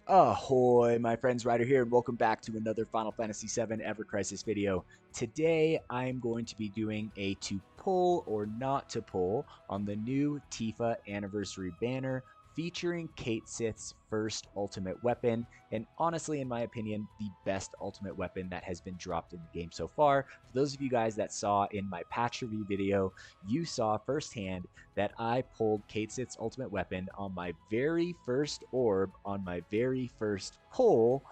Ahoy, my friends, Ryder here, and welcome back to another Final Fantasy VII Ever Crisis video. Today, I'm going to be doing a to pull or not to pull on the new Tifa Anniversary banner featuring Cait's first ultimate weapon, and honestly, in my opinion, the best ultimate weapon that has been dropped in the game so far. For those of you guys that saw in my patch review video, you saw firsthand that I pulled Cait's ultimate weapon on my very first orb on my very first pull,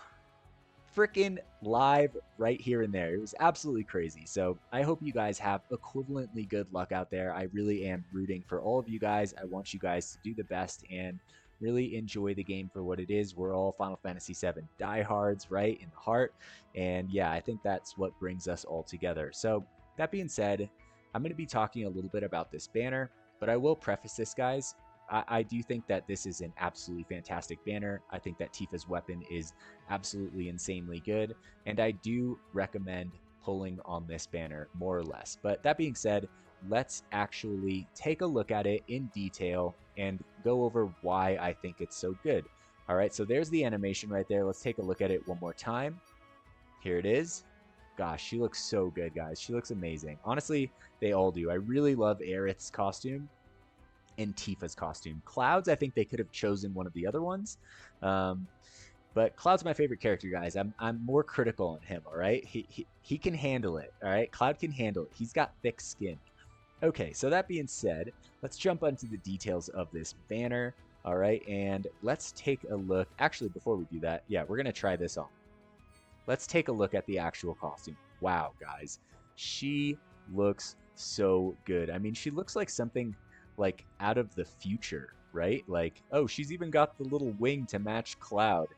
freaking live right here and there. It was absolutely crazy. So I hope you guys have equivalently good luck out there. I really am rooting for all of you guys. I want you guys to do the best and really enjoy the game for what it is. We're all Final Fantasy VII diehards, right, in the heart. And yeah, I think that's what brings us all together. So that being said, I'm going to be talking a little bit about this banner, but I will preface this, guys. I do think that this is an absolutely fantastic banner. I think that Tifa's weapon is absolutely insanely good, and I do recommend pulling on this banner more or less. But that being said, let's actually take a look at it in detail and go over why I think it's so good. All right, so there's the animation right there. Let's take a look at it one more time. Here it is. Gosh, she looks so good, guys. She looks amazing. Honestly, they all do. I really love Aerith's costume and Tifa's costume. Cloud's, I think they could have chosen one of the other ones. Um, but Cloud's my favorite character, guys. I'm more critical on him, all right? He can handle it, all right? Cloud can handle it. He's got thick skin. Okay, so that being said, let's jump into the details of this banner, all right? And let's take a look. Actually, before we do that, yeah, we're going to try this on. Let's take a look at the actual costume. Wow, guys. She looks so good. I mean, she looks like something like out of the future, right? Like, oh, she's even got the little wing to match Cloud.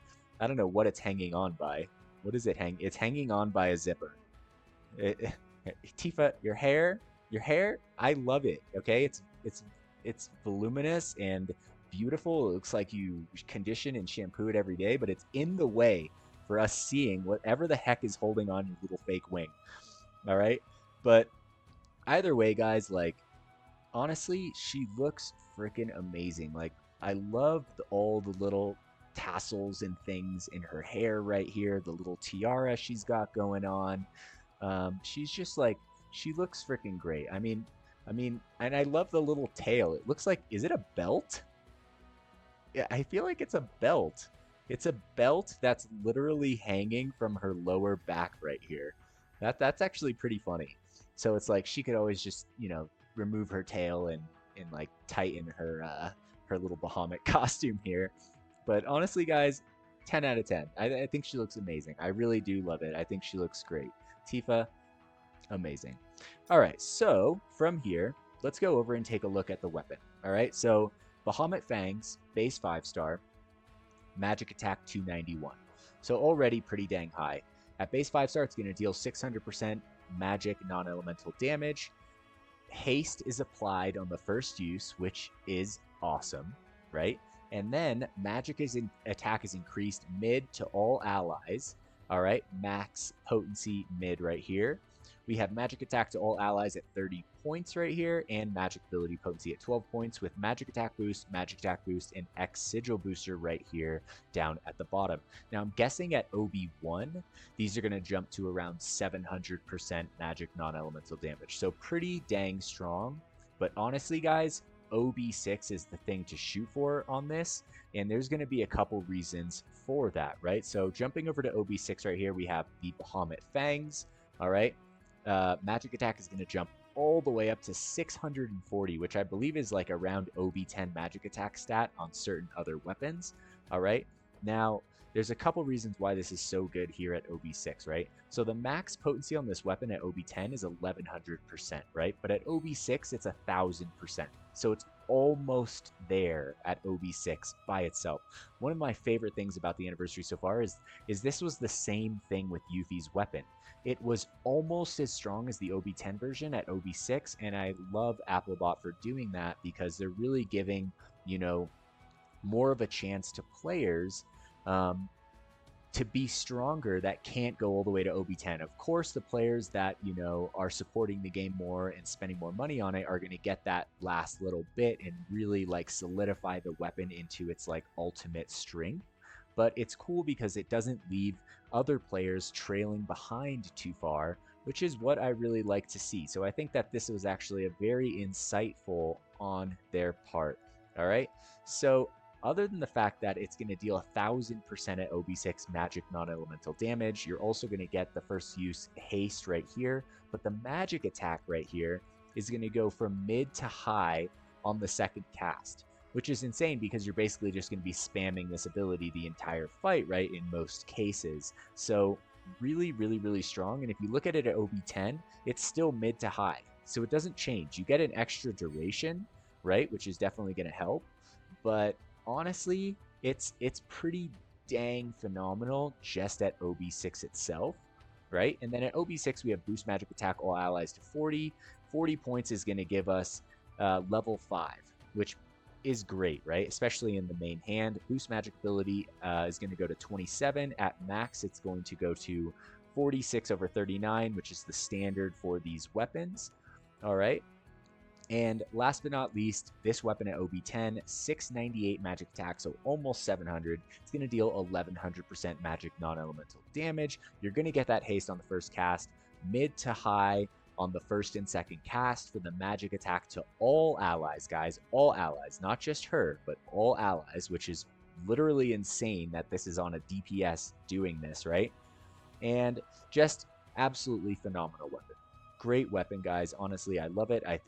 I don't know what it's hanging on by. What is it hang? It's hanging on by a zipper. Tifa, your hair, I love it. Okay, it's voluminous and beautiful. It looks like you condition and shampoo it every day, but it's in the way for us seeing whatever the heck is holding on your little fake wing. All right, but either way, guys, like honestly, she looks freaking amazing. Like, I love all the little tassels and things in her hair right here, the little tiara she's got going on. She's just like, she looks freaking great. And I love the little tail. It looks like, is it a belt? Yeah, I feel like it's a belt. It's a belt that's literally hanging from her lower back right here. That's actually pretty funny. So it's like she could always just, remove her tail and like tighten her little Bahamut costume here. But honestly, guys, 10 out of 10. I think she looks amazing. I really do love it. I think she looks great. Tifa, amazing. All right, so from here, let's go over and take a look at the weapon. All right, so Bahamut Fangs, base 5-star, magic attack 291. So already pretty dang high. At base 5-star, it's going to deal 600% magic non-elemental damage. Haste is applied on the first use, which is awesome, right? And then attack is increased mid to all allies. All right, max potency mid right here. We have magic attack to all allies at 30 points right here, and magic ability potency at 12 points with magic attack boost, and X sigil booster right here down at the bottom. Now I'm guessing at OB1, these are going to jump to around 700% magic non-elemental damage. So pretty dang strong. But honestly, guys, OB6 is the thing to shoot for on this, and there's going to be a couple reasons for that, right? So jumping over to OB6 right here, we have the Bahamut Fangs, all right? Magic attack is going to jump all the way up to 640, which I believe is like around OB10 magic attack stat on certain other weapons. All right. Now, there's a couple reasons why this is so good here at OB6, right? So the max potency on this weapon at OB10 is 1100%, right? But at OB6, it's 1000%. So it's almost there at OB6 by itself. One of my favorite things about the anniversary so far is this was the same thing with Yuffie's weapon. It was almost as strong as the OB10 version at OB6, and I love Applebot for doing that because they're really giving, more of a chance to players to be stronger that can't go all the way to OB10. Of course, the players that, are supporting the game more and spending more money on it are going to get that last little bit and really like solidify the weapon into its like ultimate strength. but it's cool because it doesn't leave other players trailing behind too far, which is what I really like to see. So I think that this was actually a very insightful on their part. All right. So other than the fact that it's going to deal 1000% at OB6 magic non-elemental damage, you're also going to get the first use haste right here, but the magic attack right here is going to go from mid to high on the second cast, which is insane because you're basically just going to be spamming this ability the entire fight, right, in most cases. So really, really, really strong. And if you look at it at OB10, it's still mid to high. So it doesn't change. You get an extra duration, right, which is definitely going to help. But honestly, it's pretty dang phenomenal just at OB6 itself, right? And then at OB6, we have boost magic attack all allies to 40. 40 points is going to give us level 5, which is great, right? Especially in the main hand. Boost magic ability is going to go to 27. At max, it's going to go to 46 over 39, which is the standard for these weapons. All right. And last but not least, this weapon at OB10, 698 magic attack, so almost 700. It's going to deal 1100% magic non-elemental damage. You're going to get that haste on the first cast, mid to high on the first and second cast for the magic attack to all allies, guys. All allies, not just her, but all allies, which is literally insane that this is on a DPS doing this, right? And just absolutely phenomenal weapon. Great weapon, guys. Honestly, I love it. I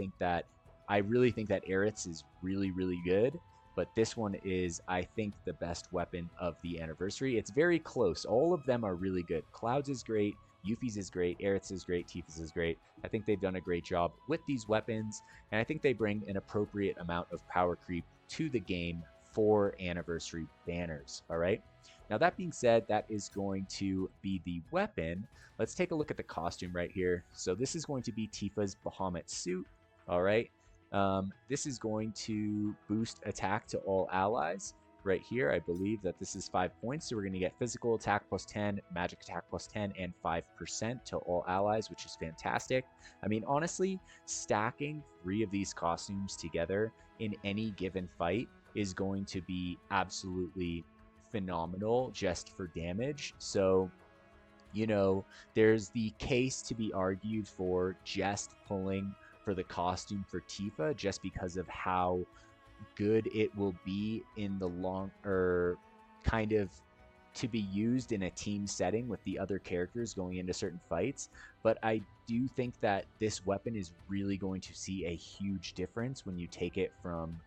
really think that Aerith's is really, really good, but this one is, I think, the best weapon of the anniversary. It's very close. All of them are really good. Cloud's is great. Yuffie's is great. Aerith's is great. Tifa's is great. I think they've done a great job with these weapons, and I think they bring an appropriate amount of power creep to the game for anniversary banners. All right. Now, that being said, that is going to be the weapon. Let's take a look at the costume right here. So this is going to be Tifa's Bahamut suit. All right. This is going to boost attack to all allies right here. I believe that this is 5 points. So we're going to get physical attack plus 10, magic attack plus 10, and 5% to all allies, which is fantastic. I mean, honestly, stacking 3 of these costumes together in any given fight is going to be absolutely phenomenal just for damage. So, you know, there's the case to be argued for just pulling for the costume for Tifa just because of how good it will be in the long, or kind of to be used in a team setting with the other characters going into certain fights. But I do think that this weapon is really going to see a huge difference when you take it from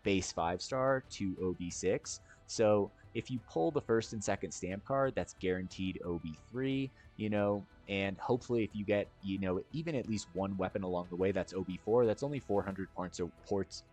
base 5-star to OB6. So if you pull the first and second stamp card, that's guaranteed OB3, you know, and hopefully if you get, you know, even at least one weapon along the way that's OB4, that's only 400 parts.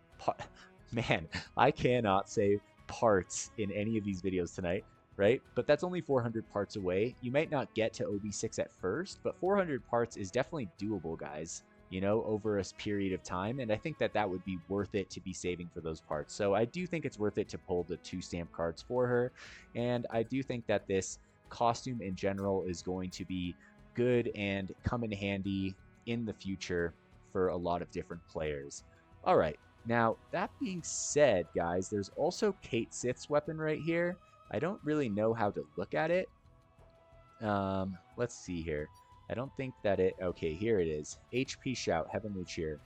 Man, I cannot say parts in any of these videos tonight, right? But that's only 400 parts away. You might not get to OB6 at first, but 400 parts is definitely doable, guys, you know, over a period of time. And I think that that would be worth it to be saving for those parts. So I do think it's worth it to pull the 2 stamp cards for her. And I do think that this costume in general is going to be good and come in handy in the future for a lot of different players. All right. Now, that being said, guys, there's also Cait Sith's weapon right here. I don't really know how to look at it. Let's see here. I don't think that it... Okay, here it is. HP Shout, Heavenly Cheer.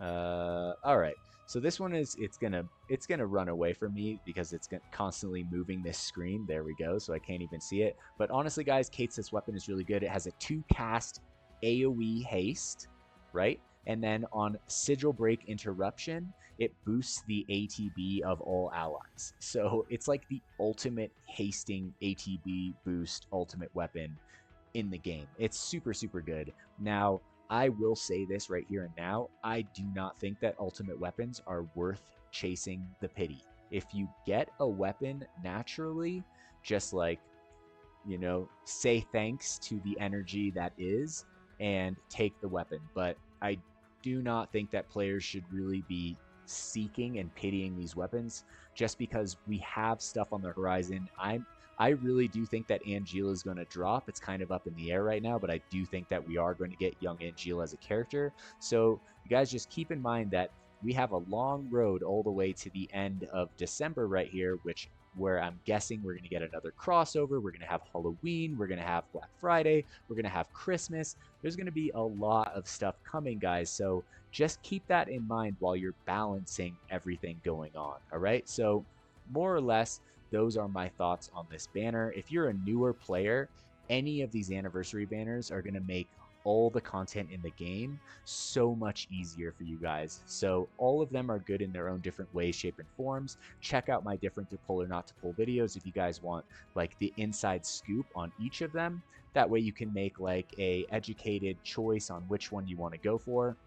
All right. So this one is... It's gonna run away from me because it's constantly moving this screen. There we go. So I can't even see it. But honestly, guys, Cait Sith's weapon is really good. It has a 2-cast AoE haste, right? And then on Sigil Break Interruption, it boosts the ATB of all allies. So it's like the ultimate hasting ATB boost ultimate weapon in the game. It's super, super good. Now, I will say this right here and now. I do not think that ultimate weapons are worth chasing the pity. If you get a weapon naturally, just like, you know, say thanks to the energy that is and take the weapon. But I do not think that players should really be seeking and pitying these weapons just because we have stuff on the horizon. I really do think that Angeela is going to drop. It's kind of up in the air right now, but I do think that we are going to get young Angeela as a character. So you guys just keep in mind that we have a long road all the way to the end of December right here, which where I'm guessing we're going to get another crossover. We're going to have Halloween. We're going to have Black Friday. We're going to have Christmas. There's going to be a lot of stuff coming, guys. So just keep that in mind while you're balancing everything going on. All right. So more or less, those are my thoughts on this banner. If you're a newer player, any of these anniversary banners are going to make all the content in the game so much easier for you guys. So all of them are good in their own different ways, shape, and forms. Check out my different to pull or not to pull videos if you guys want like the inside scoop on each of them. That way you can make like a educated choice on which one you want to go for,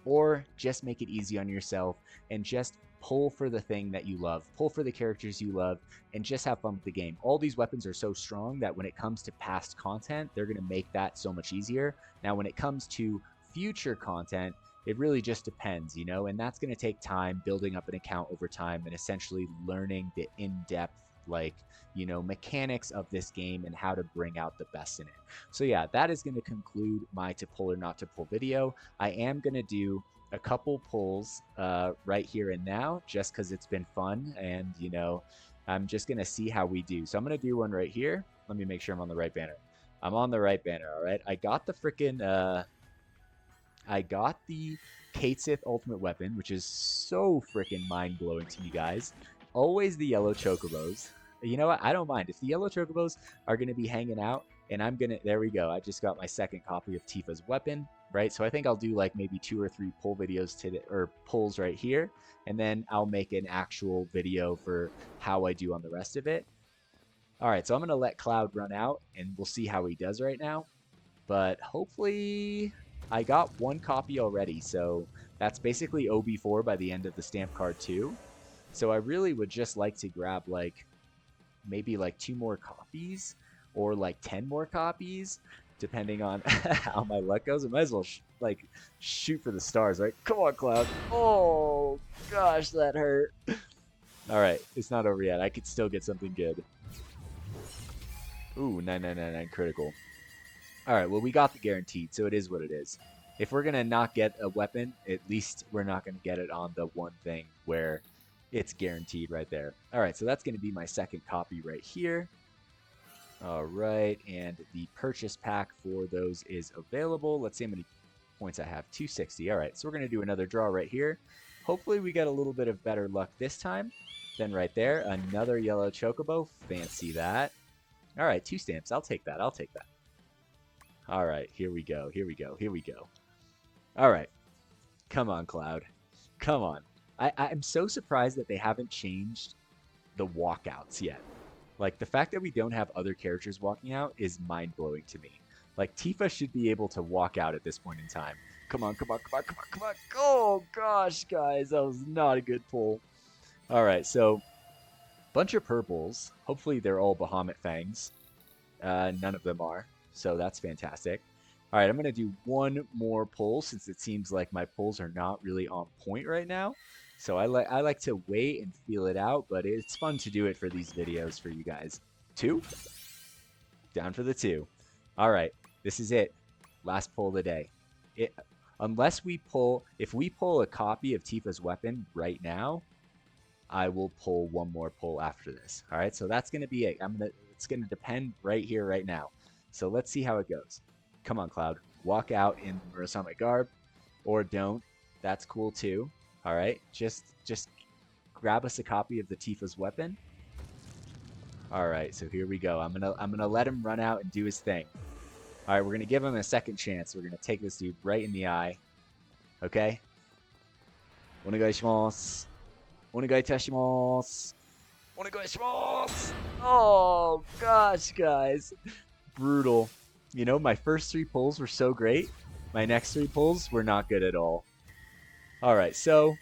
or just make it easy on yourself and just pull for the thing that you love, pull for the characters you love, and just have fun with the game. All these weapons are so strong that when it comes to past content, they're going to make that so much easier. Now, when it comes to future content, it really just depends, you know, and that's going to take time building up an account over time and essentially learning the in-depth, like, you know, mechanics of this game and how to bring out the best in it. So yeah, that is going to conclude my to pull or not to pull video. I am going to do a couple pulls right here and now just because it's been fun, and you know, I'm just going to see how we do. So I'm going to do one right here. Let me make sure I'm on the right banner. I'm on the right banner. All right, I got the freaking I got the Cait ultimate weapon, which is so freaking mind-blowing to me, guys. Always the yellow chocobos. You know what? I don't mind. If the yellow chocobos are going to be hanging out, and I'm going to... There we go. I just got my second copy of Tifa's weapon, right? So I think I'll do like maybe 2 or 3 pull videos today, or pulls right here, and then I'll make an actual video for how I do on the rest of it. All right, so I'm going to let Cloud run out, and we'll see how he does right now. But hopefully... I got 1 copy already, so that's basically OB4 by the end of the stamp card 2. So I really would just like to grab like maybe like 2 more copies or like 10 more copies, depending on how my luck goes. I might as well like shoot for the stars, right? Come on, Cloud. Oh gosh, that hurt. All right, it's not over yet. I could still get something good. Ooh, 9999 critical. All right, well, we got the guaranteed, so it is what it is. If we're going to not get a weapon, at least we're not going to get it on the one thing where it's guaranteed right there. All right, so that's going to be my second copy right here. All right, and the purchase pack for those is available. Let's see how many points I have. 260. All right, so we're going to do another draw right here. Hopefully we get a little bit of better luck this time than right there. Another yellow chocobo. Fancy that. All right, 2 stamps. I'll take that. I'll take that. All right, here we go. Here we go. Here we go. All right. Come on, Cloud. Come on. I'm so surprised that they haven't changed the walkouts yet. Like, the fact that we don't have other characters walking out is mind-blowing to me. Like, Tifa should be able to walk out at this point in time. Come on, come on, come on, come on, come on. Oh, gosh, guys. That was not a good pull. All right, so bunch of purples. Hopefully they're all Bahamut Fangs. None of them are. So that's fantastic. All right, I'm going to do 1 more pull since it seems like my pulls are not really on point right now. So I like to wait and feel it out, but it's fun to do it for these videos for you guys. 2. Down for the 2. All right, this is it. Last pull of the day. Unless we pull, if we pull a copy of Tifa's weapon right now, I will pull 1 more pull after this. All right, so that's going to be it. It's going to depend right here, right now. So let's see how it goes. Come on, Cloud. Walk out in Murasame garb, or don't. That's cool too. All right, just grab us a copy of the Tifa's weapon. All right, so here we go. I'm gonna let him run out and do his thing. All right, we're gonna give him a second chance. We're gonna take this dude right in the eye. Okay. Onegaishimasu. Onegaitashimashou. Onegaishimasu. Oh gosh, guys. Brutal. You know, my first 3 pulls were so great. My next 3 pulls were not good at all. All right, so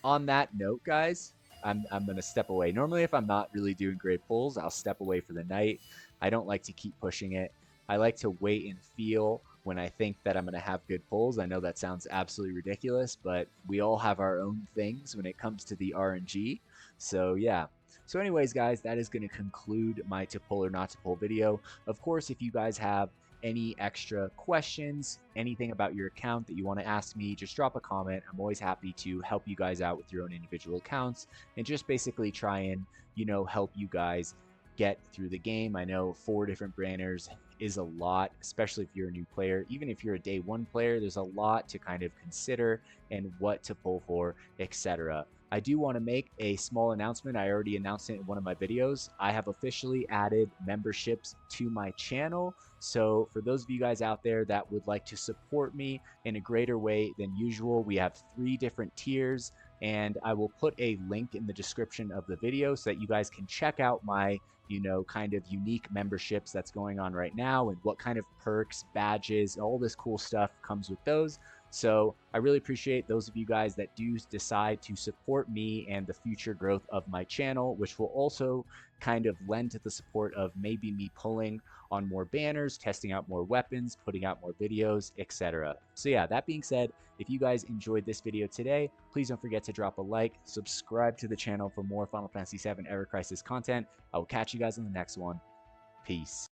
on that note, guys, I'm going to step away. Normally, if I'm not really doing great pulls, I'll step away for the night. I don't like to keep pushing it. I like to wait and feel when I think that I'm going to have good pulls. I know that sounds absolutely ridiculous, but we all have our own things when it comes to the RNG. So, yeah. So anyways, guys, that is going to conclude my to pull or not to pull video. Of course, if you guys have any extra questions, anything about your account that you want to ask me, just drop a comment. I'm always happy to help you guys out with your own individual accounts and just basically try and, help you guys get through the game. I know 4 different banners is a lot, especially if you're a new player. Even if you're a day 1 player, there's a lot to kind of consider and what to pull for, etc. I do want to make a small announcement. I already announced it in one of my videos. I have officially added memberships to my channel. So for those of you guys out there that would like to support me in a greater way than usual, we have 3 different tiers, and I will put a link in the description of the video so that you guys can check out my kind of unique memberships that's going on right now and what kind of perks, badges, all this cool stuff comes with those. So I really appreciate those of you guys that do decide to support me and the future growth of my channel, which will also kind of lend to the support of maybe me pulling on more banners, testing out more weapons, putting out more videos, etc. So yeah, that being said, if you guys enjoyed this video today, please don't forget to drop a like, subscribe to the channel for more Final Fantasy VII Ever Crisis content. I will catch you guys in the next one. Peace.